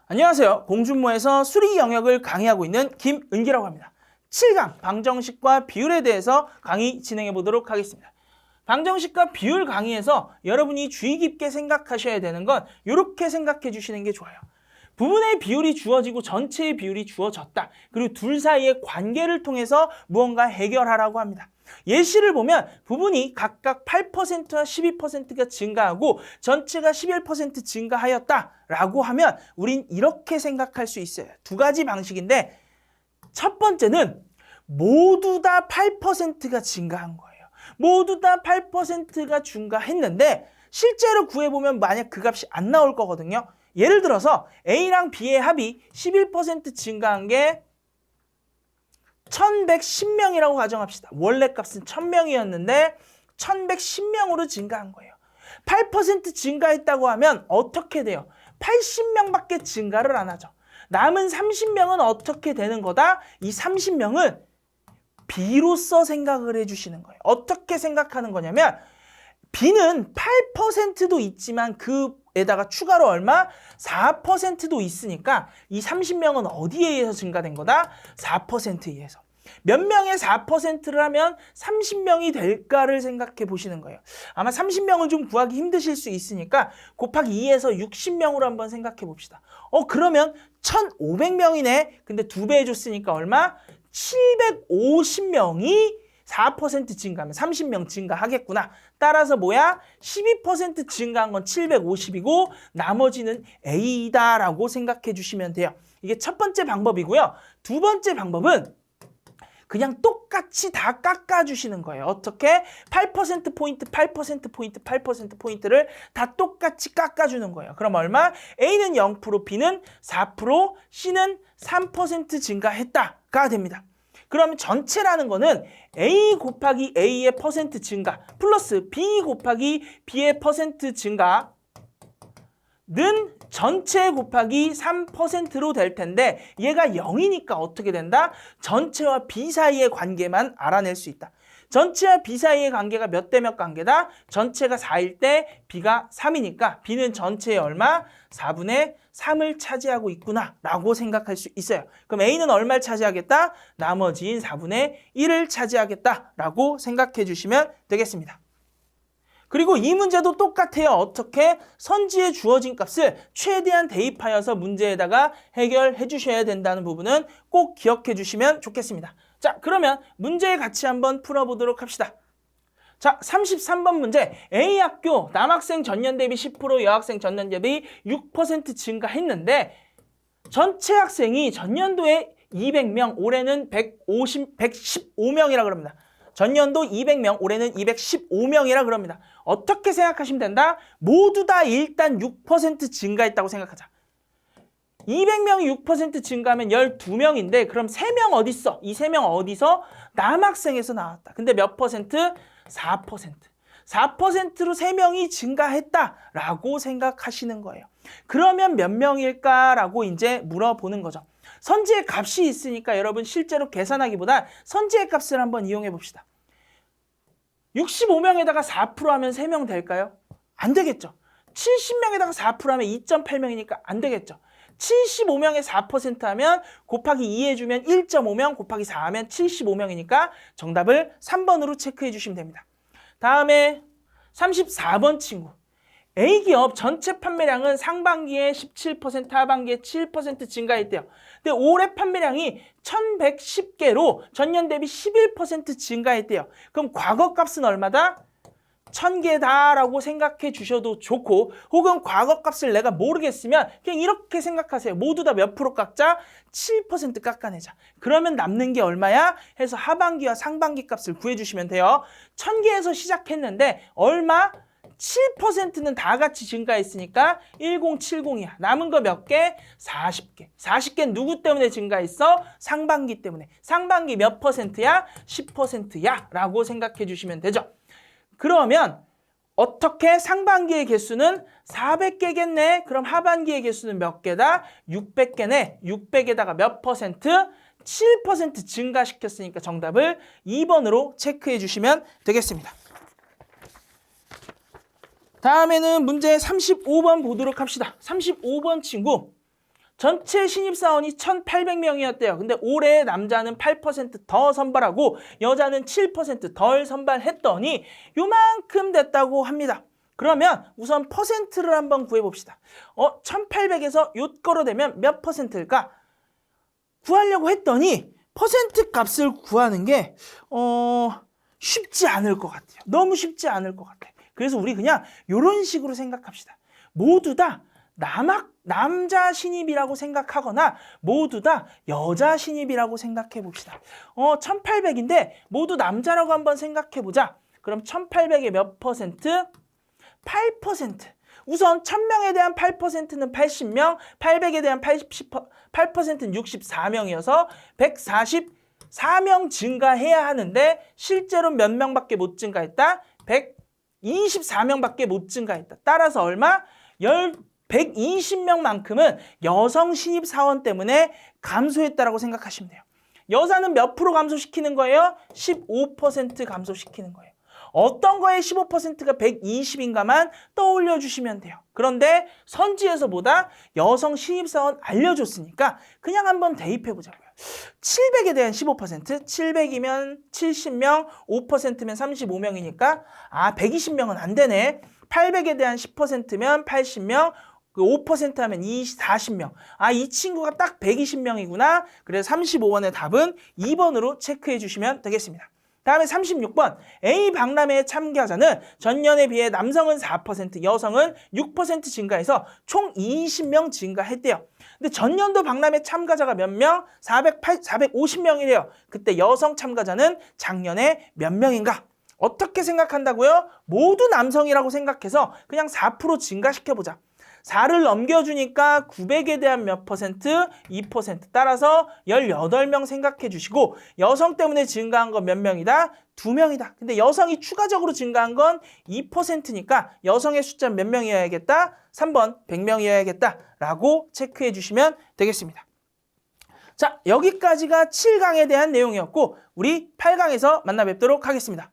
안녕하세요. 공준모에서 수리 영역을 강의하고 있는 김은기라고 합니다. 7강 방정식과 비율에 대해서 강의 진행해 보도록 하겠습니다. 방정식과 비율 강의에서 여러분이 주의 깊게 생각하셔야 되는 건 이렇게 생각해 주시는 게 좋아요. 부분의 비율이 주어지고 전체의 비율이 주어졌다. 그리고 둘 사이의 관계를 통해서 무언가 해결하라고 합니다. 예시를 보면 부분이 각각 8%와 12%가 증가하고 전체가 11% 증가하였다라고 하면 우린 이렇게 생각할 수 있어요. 두 가지 방식인데 첫 번째는 모두 다 8%가 증가한 거예요. 모두 다 8%가 증가했는데 실제로 구해보면 만약 그 값이 안 나올 거거든요. 예를 들어서 A랑 B의 합이 11% 증가한 게 1110명이라고 가정합시다. 원래 값은 1000명이었는데 1110명으로 증가한 거예요. 8% 증가했다고 하면 어떻게 돼요? 80명밖에 증가를 안 하죠. 남은 30명은 어떻게 되는 거다? 이 30명은 B로서 생각을 해주시는 거예요. 어떻게 생각하는 거냐면 B는 8%도 있지만 그에다가 추가로 얼마? 4%도 있으니까 이 30명은 어디에 의해서 증가된 거다? 4%에 의해서. 몇 명의 4%를 하면 30명이 될까를 생각해 보시는 거예요. 아마 30명은 좀 구하기 힘드실 수 있으니까 곱하기 2에서 60명으로 한번 생각해 봅시다. 그러면 1500명이네. 근데 2배 해줬으니까 얼마? 750명이 4% 증가하면 30명 증가하겠구나. 따라서 뭐야? 12% 증가한 건 750이고 나머지는 A다라고 생각해 주시면 돼요. 이게 첫 번째 방법이고요. 두 번째 방법은 그냥 똑같이 다 깎아주시는 거예요. 어떻게? 8%포인트, 8%포인트, 8%포인트를 다 똑같이 깎아주는 거예요. 그럼 얼마? A는 0%, B는 4%, C는 3% 증가했다가 됩니다. 그러면 전체라는 거는 A 곱하기 A의 퍼센트 증가 플러스 B 곱하기 B의 퍼센트 증가는 전체 곱하기 3%로 될 텐데 얘가 0이니까 어떻게 된다? 전체와 B 사이의 관계만 알아낼 수 있다. 전체와 B 사이의 관계가 몇 대 몇 관계다? 전체가 4일 때 B가 3이니까 B는 전체의 얼마? 4분의 3을 차지하고 있구나 라고 생각할 수 있어요. 그럼 A는 얼마를 차지하겠다? 나머지인 4분의 1을 차지하겠다 라고 생각해 주시면 되겠습니다. 그리고 이 문제도 똑같아요. 어떻게? 선지에 주어진 값을 최대한 대입하여서 문제에다가 해결해 주셔야 된다는 부분은 꼭 기억해 주시면 좋겠습니다. 자, 그러면 문제의 같이 한번 풀어보도록 합시다. 자, 33번 문제. A 학교 남학생 전년 대비 10%, 여학생 전년 대비 6% 증가했는데 전체 학생이 전년도에 200명, 올해는 115명이라 그럽니다. 전년도 200명, 올해는 215명이라 그럽니다. 어떻게 생각하시면 된다? 모두 다 일단 6% 증가했다고 생각하자. 200명이 6% 증가하면 12명인데 그럼 3명 어디 있어? 이 3명 어디서? 남학생에서 나왔다. 근데 몇 퍼센트? 4%. 4%로 3명이 증가했다라고 생각하시는 거예요. 그러면 몇 명일까라고 이제 물어보는 거죠. 선지의 값이 있으니까 여러분 실제로 계산하기보다 선지의 값을 한번 이용해 봅시다. 65명에다가 4% 하면 3명 될까요? 안 되겠죠. 70명에다가 4% 하면 2.8명이니까 안 되겠죠. 75명에 4% 하면 곱하기 2 해주면 1.5명 곱하기 4 하면 75명이니까 정답을 3번으로 체크해 주시면 됩니다. 다음에 34번 친구. A기업 전체 판매량은 상반기에 17%, 하반기에 7% 증가했대요. 근데 올해 판매량이 1110개로 전년 대비 11% 증가했대요. 그럼 과거 값은 얼마다? 1000개다라고 생각해 주셔도 좋고 혹은 과거 값을 내가 모르겠으면 그냥 이렇게 생각하세요. 모두 다 몇 프로 깎자? 7% 깎아내자. 그러면 남는 게 얼마야? 해서 하반기와 상반기 값을 구해주시면 돼요. 1000개에서 시작했는데 얼마? 7%는 다 같이 증가했으니까 1070이야. 남은 거 몇 개? 40개. 40개는 누구 때문에 증가했어? 상반기 때문에. 상반기 몇 퍼센트야? 10%야 라고 생각해 주시면 되죠. 그러면 어떻게? 상반기의 개수는 400개겠네. 그럼 하반기의 개수는 몇 개다? 600개네. 600에다가 몇 퍼센트? 7% 증가시켰으니까 정답을 2번으로 체크해 주시면 되겠습니다. 다음에는 문제 35번 보도록 합시다. 35번 친구. 전체 신입사원이 1,800명이었대요. 근데 올해 남자는 8%더 선발하고 여자는 7%덜 선발했더니 요만큼 됐다고 합니다. 그러면 우선 퍼센트를 한번 구해봅시다. 1,800에서 요거로 되면 몇 퍼센트일까? 구하려고 했더니 퍼센트 값을 구하는 게 쉽지 않을 것 같아요. 너무 쉽지 않을 것 같아요. 그래서 우리 그냥 이런 식으로 생각합시다. 모두 다 남자 신입이라고 생각하거나 모두 다 여자 신입이라고 생각해 봅시다. 1,800인데 모두 남자라고 한번 생각해 보자. 그럼 1,800의 몇 퍼센트? 8%. 우선 1,000명에 대한 8%는 80명, 800에 대한 8%는 64명이어서 144명 증가해야 하는데 실제로 몇 명밖에 못 증가했다? 124명밖에 못 증가했다. 따라서 얼마? 120명만큼은 여성 신입사원 때문에 감소했다라고 생각하시면 돼요. 여자는 몇 프로 감소시키는 거예요? 15% 감소시키는 거예요. 어떤 거에 15%가 120인가만 떠올려 주시면 돼요. 그런데 선지에서보다 여성 신입사원 알려줬으니까 그냥 한번 대입해 보자고요. 700에 대한 15%, 700이면 70명, 5%면 35명이니까 120명은 안 되네. 800에 대한 10%면 80명, 5% 하면 40명. 이 친구가 딱 120명이구나. 그래서 35번의 답은 2번으로 체크해 주시면 되겠습니다. 다음에 36번 A 박람회 참가자는 전년에 비해 남성은 4%, 여성은 6% 증가해서 총 20명 증가했대요. 근데 전년도 박람회 참가자가 몇 명? 450명이래요. 그때 여성 참가자는 작년에 몇 명인가? 어떻게 생각한다고요? 모두 남성이라고 생각해서 그냥 4% 증가시켜보자. 4를 넘겨주니까 900에 대한 몇 퍼센트? 2%. 따라서 18명 생각해 주시고 여성 때문에 증가한 건 몇 명이다? 2명이다. 근데 여성이 추가적으로 증가한 건 2%니까 여성의 숫자는 몇 명이어야겠다? 3번 100명이어야겠다. 라고 체크해 주시면 되겠습니다. 자, 여기까지가 7강에 대한 내용이었고 우리 8강에서 만나 뵙도록 하겠습니다.